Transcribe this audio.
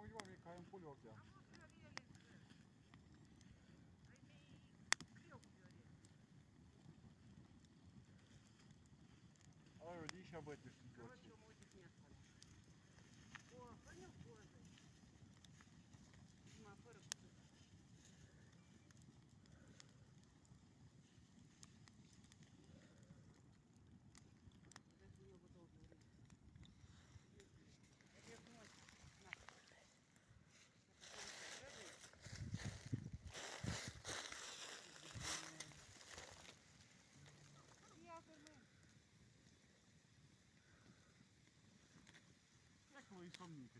сподіваюся, яка їм польот я. Але воді ще бити ситуацію. О, понял, боже. Як ви і сомні.